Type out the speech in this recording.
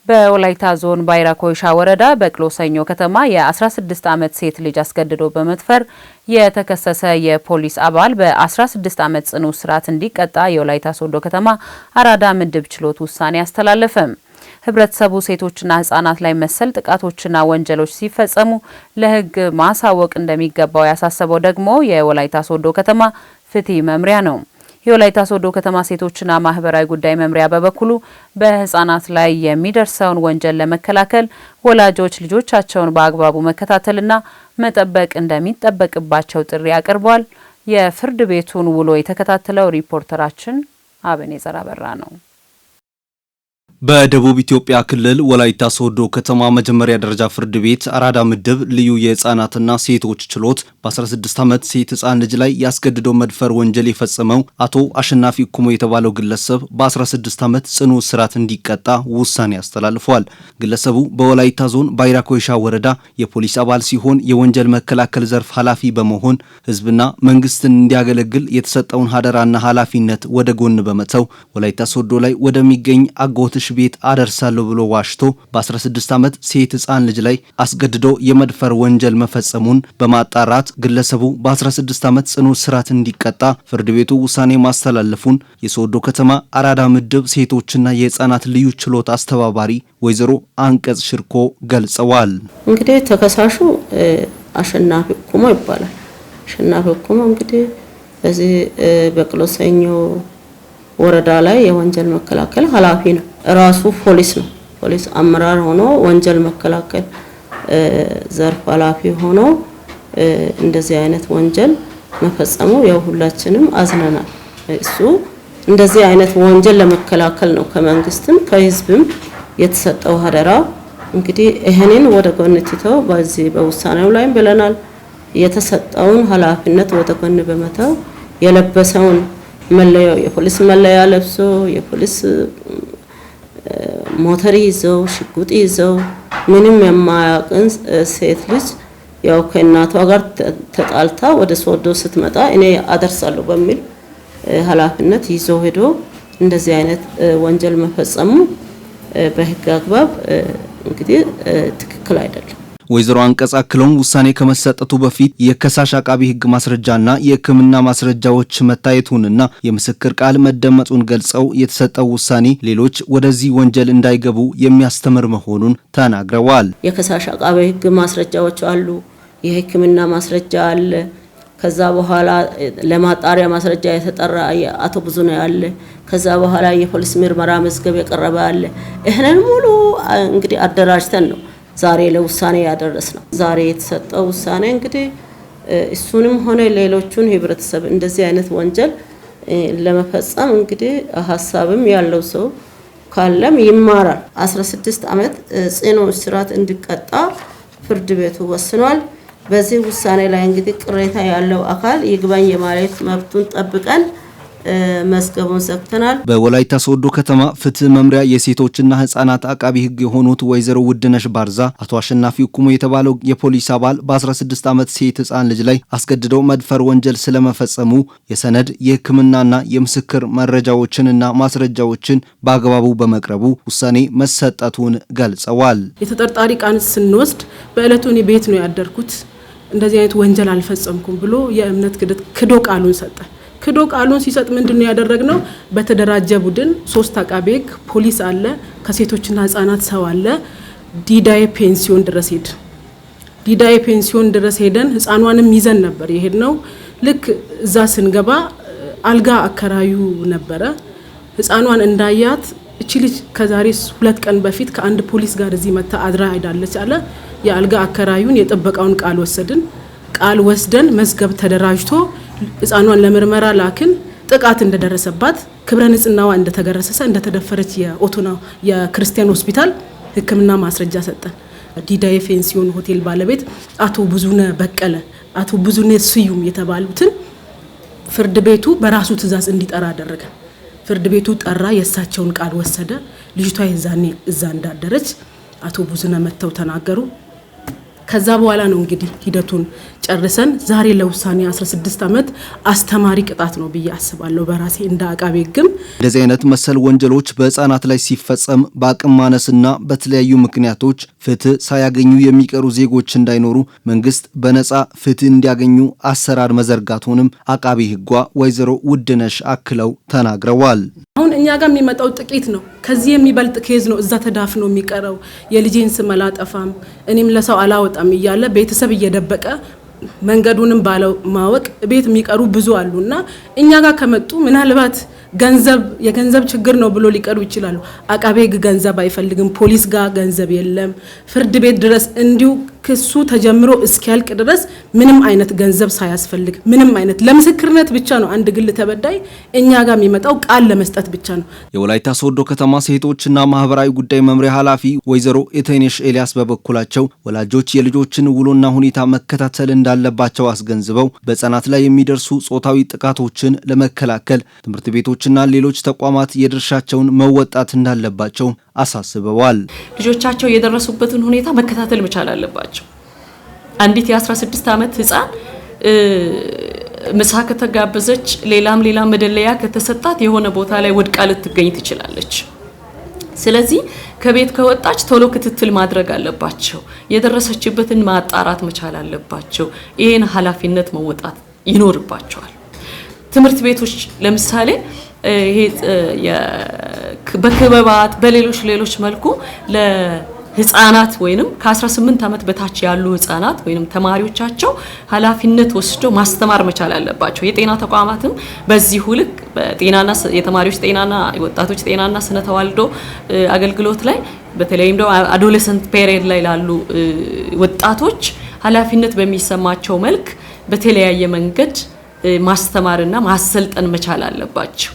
በወላይታ ዞን ባይራ ኮይሻ ወረዳ በቅሎ ሰኞ ከተማ የ16 ዓመት ሴት ልጅ አስገድዶ በመድፈር የተከሰሰ የፖሊስ አባል በ16 ዓመት ጽኑ እስራት እንዲቀጣ የወላይታ ሶዶ ከተማ አራዳ ምድብ ችሎት ውሳኔ አስተላለፈ። ህብረተሰቡ ሴቶችና ህጻናት ላይ መሰል ጥቃቶችና ወንጀሎች ሲፈጸሙ ለህግ ማሳወቅ እንደሚገባው ያሳሰበው ደግሞ የወላይታ ሶዶ ከተማ ፍትህ መምሪያ ነው። የወላይታ ሶዶ ከተማ ሴቶችና ማህበራዊ ጉዳይ መምሪያ በበኩሉ በህፃናት ላይ የሚደርሰውን ወንጀል ለመከላከል ወላጆች ልጆቻቸውን በአግባቡ መከታተልና መጠበቅ እንደሚጠበቅባቸው ጥሪ አቅርቧል። የፍርድ ቤቱን ውሎ የተከታተለው ሪፖርተራችን አበኔዘር አበራ ነው። በደቡብ ኢትዮጵያ ክልል ወላይታ ሶዶ ከተማ መጀመሪያ ደረጃ ፍርድ ቤት አራዳ ምድብ ልዩ የህፃናትና ሴቶች ችሎት በ16 ዓመት ሴት ህፃን ልጅ ላይ ያስገድዶ መድፈር ወንጀል የፈጸመው አቶ አሸናፊ ኩሞ የተባለው ግለሰብ በ16 ዓመት ጽኑ እስራት እንዲቀጣ ውሳኔ አስተላልፏል። ግለሰቡ በወላይታ ዞን ባይራ ኮይሻ ወረዳ የፖሊስ አባል ሲሆን የወንጀል መከላከል ዘርፍ ኃላፊ በመሆን ህዝብና መንግስትን እንዲያገለግል የተሰጠውን ሀደራና ኃላፊነት ወደ ጎን በመተው ወላይታ ሶዶ ላይ ወደሚገኝ አጎትሽ ቤት አደርሳለሁ ብሎ ዋሽቶ በ16 ዓመት ሴት ህፃን ልጅ ላይ አስገድዶ የመድፈር ወንጀል መፈጸሙን በማጣራት ግለሰቡ በ16 ዓመት ጽኑ እስራት እንዲቀጣ ፍርድ ቤቱ ውሳኔ ማስተላለፉን የሶዶ ከተማ አራዳ ምድብ ሴቶችና የህፃናት ልዩ ችሎት አስተባባሪ ወይዘሮ አንቀጽ ሽርኮ ገልጸዋል። እንግዲህ ተከሳሹ አሸናፊ ኩሞ ይባላል። አሸናፊ ኩሞ እንግዲህ በዚህ በቅሎ ሰኞ ወረዳ ላይ የወንጀል መከላከል ኃላፊ ነው። ራሱ ፖሊስ ነው። ፖሊስ አመራር ሆኖ ወንጀል መከላከል ዘርፍ ኃላፊ ሆኖ እንደዚህ አይነት ወንጀል መፈጸሙ ያው ሁላችንም አዝነናል። እሱ እንደዚህ አይነት ወንጀል ለመከላከል ነው ከመንግስትም ከህዝብም የተሰጠው ሀደራ። እንግዲህ ይሄንን ወደ ጎን ትተው በዚህ በውሳኔው ላይ ብለናል የተሰጠውን ኃላፊነት ወደ ጎን በመተው የለበሰውን መለያው የፖሊስ መለያ ለብሶ የፖሊስ ሞተር ይዘው ሽጉጥ ይዘው ምንም የማያውቅን ሴት ልጅ ያው ከእናቷ ጋር ተጣልታ ወደ ሶዶ ስትመጣ እኔ አደርሳለሁ በሚል ኃላፊነት ይዘው ሄዶ እንደዚህ አይነት ወንጀል መፈጸሙ በህግ አግባብ እንግዲህ ትክክል አይደለም። ወይዘሮ አንቀጽ አክለውም ውሳኔ ከመሰጠቱ በፊት የከሳሽ አቃቢ ህግ ማስረጃና የህክምና ማስረጃዎች መታየቱንና የምስክር ቃል መደመጡን ገልጸው የተሰጠው ውሳኔ ሌሎች ወደዚህ ወንጀል እንዳይገቡ የሚያስተምር መሆኑን ተናግረዋል። የከሳሽ አቃቢ ህግ ማስረጃዎች አሉ፣ የህክምና ማስረጃ አለ። ከዛ በኋላ ለማጣሪያ ማስረጃ የተጠራ አቶ ብዙነህ አለ። ከዛ በኋላ የፖሊስ ምርመራ መዝገብ የቀረበ አለ። ይሄንን ሙሉ እንግዲህ አደራጅተን ነው ዛሬ ለውሳኔ ያደረስነው። ዛሬ የተሰጠው ውሳኔ እንግዲህ እሱንም ሆነ ሌሎቹን ህብረተሰብ እንደዚህ አይነት ወንጀል ለመፈጸም እንግዲህ ሐሳብም ያለው ሰው ካለም ይማራል። 16 ዓመት ጽኑ እስራት እንዲቀጣ ፍርድ ቤቱ ወስኗል። በዚህ ውሳኔ ላይ እንግዲህ ቅሬታ ያለው አካል ይግባኝ የማለት መብቱን ጠብቀን መስገቡን ዘግተናል። በወላይታ ሶዶ ከተማ ፍትህ መምሪያ የሴቶችና ህፃናት አቃቢ ህግ የሆኑት ወይዘሮ ውድነሽ ባርዛ አቶ አሸናፊ ኩሞ የተባለው የፖሊስ አባል በ16 ዓመት ሴት ህፃን ልጅ ላይ አስገድዶ መድፈር ወንጀል ስለመፈጸሙ የሰነድ የህክምናና የምስክር መረጃዎችንና ማስረጃዎችን በአግባቡ በመቅረቡ ውሳኔ መሰጠቱን ገልጸዋል። የተጠርጣሪ ቃል ስንወስድ በእለቱ እኔ ቤት ነው ያደርኩት እንደዚህ አይነት ወንጀል አልፈጸምኩም ብሎ የእምነት ክዶ ቃሉን ሰጠ። ክዶ ቃሉን ሲሰጥ ምንድነው ያደረግነው? በተደራጀ ቡድን 3 አቃቤ ህግ ፖሊስ አለ፣ ከሴቶችና ህፃናት ሰው አለ። ዲዳይ ፔንሲዮን ድረስ ሄደን ህፃኗንም ይዘን ነበር የሄድነው። ልክ እዛ ስንገባ አልጋ አከራዩ ነበረ። ህፃኗን እንዳያት እቺ ልጅ ከዛሬ 2 ቀን በፊት ከአንድ ፖሊስ ጋር እዚህ መታ አድራ አይዳለች አለ። የአልጋ አከራዩን የጥበቃውን ቃል ወሰድን። ቃል ወስደን መዝገብ ተደራጅቶ ህፃኗን ለምርመራ ላክን። ጥቃት እንደደረሰባት ክብረ ንጽህናዋ እንደተገረሰሰ እንደተደፈረች የክርስቲያን ሆስፒታል ህክምና ማስረጃ ሰጠን። ዲዳይ ፔንሲዮን ሆቴል ባለቤት አቶ ብዙነህ በቀለ አቶ ብዙነህ ስዩም የተባሉትን ፍርድ ቤቱ በራሱ ትዕዛዝ እንዲጠራ አደረገ። ፍርድ ቤቱ ጠራ፣ የእሳቸውን ቃል ወሰደ። ልጅቷ የዛኔ እዛ እንዳደረች አቶ ብዙነህ መተው ተናገሩ። ከዛ በኋላ ነው እንግዲህ ሂደቱን ጨርሰን ዛሬ ለውሳኔ 16 ዓመት አስተማሪ ቅጣት ነው ብዬ አስባለሁ በራሴ እንደ አቃቤ ሕግም። እንደዚህ አይነት መሰል ወንጀሎች በህፃናት ላይ ሲፈጸም በአቅም ማነስና በተለያዩ ምክንያቶች ፍትህ ሳያገኙ የሚቀሩ ዜጎች እንዳይኖሩ መንግስት በነጻ ፍትህ እንዲያገኙ አሰራር መዘርጋቱንም አቃቤ ሕጓ ወይዘሮ ውድነሽ አክለው ተናግረዋል። አሁን እኛ ጋር የሚመጣው ጥቂት ነው። ከዚህ የሚበልጥ ኬዝ ነው እዛ ተዳፍኖ የሚቀረው። የልጄን ስም አላጠፋም እኔም ለሰው አላወጣም እያለ ቤተሰብ እየደበቀ መንገዱንም ባለው ማወቅ ቤት የሚቀሩ ብዙ አሉና እኛ ጋር ከመጡ ምናልባት የገንዘብ ችግር ነው ብሎ ሊቀሩ ይችላሉ። አቃቤ ሕግ ገንዘብ አይፈልግም፣ ፖሊስ ጋር ገንዘብ የለም። ፍርድ ቤት ድረስ እንዲሁ ክሱ ተጀምሮ እስኪያልቅ ድረስ ምንም አይነት ገንዘብ ሳያስፈልግ ምንም አይነት ለምስክርነት ብቻ ነው አንድ ግል ተበዳይ እኛ ጋር የሚመጣው ቃል ለመስጠት ብቻ ነው። የወላይታ ሶዶ ከተማ ሴቶችና ማህበራዊ ጉዳይ መምሪያ ኃላፊ ወይዘሮ ኤቴኔሽ ኤልያስ በበኩላቸው ወላጆች የልጆችን ውሎና ሁኔታ መከታተል እንዳለባቸው አስገንዝበው በህፃናት ላይ የሚደርሱ ጾታዊ ጥቃቶችን ለመከላከል ትምህርት ቤቶችና ሌሎች ተቋማት የድርሻቸውን መወጣት እንዳለባቸው አሳስበዋል። ልጆቻቸው የደረሱበትን ሁኔታ መከታተል መቻል አለባቸው። አንዲት የ16 ዓመት ህፃን ምሳ ከተጋበዘች ሌላም መደለያ ከተሰጣት የሆነ ቦታ ላይ ወድቃ ልትገኝ ትችላለች። ስለዚህ ከቤት ከወጣች ቶሎ ክትትል ማድረግ አለባቸው። የደረሰችበትን ማጣራት መቻል አለባቸው። ይሄን ኃላፊነት መወጣት ይኖርባቸዋል። ትምህርት ቤቶች ለምሳሌ ይሄ በክበባት በሌሎች መልኩ ለህፃናት ወይንም ከ18 ዓመት በታች ያሉ ህፃናት ወይንም ተማሪዎቻቸው ኃላፊነት ወስደው ማስተማር መቻል አለባቸው። የጤና ተቋማትም በዚሁ ልክ በጤናና የተማሪዎች ጤናና የወጣቶች ጤናና ስነ ተዋልዶ አገልግሎት ላይ በተለይም ደግሞ አዶሌሰንት ፔሪየድ ላይ ላሉ ወጣቶች ኃላፊነት በሚሰማቸው መልክ በተለያየ መንገድ ማስተማርና ማሰልጠን መቻል አለባቸው።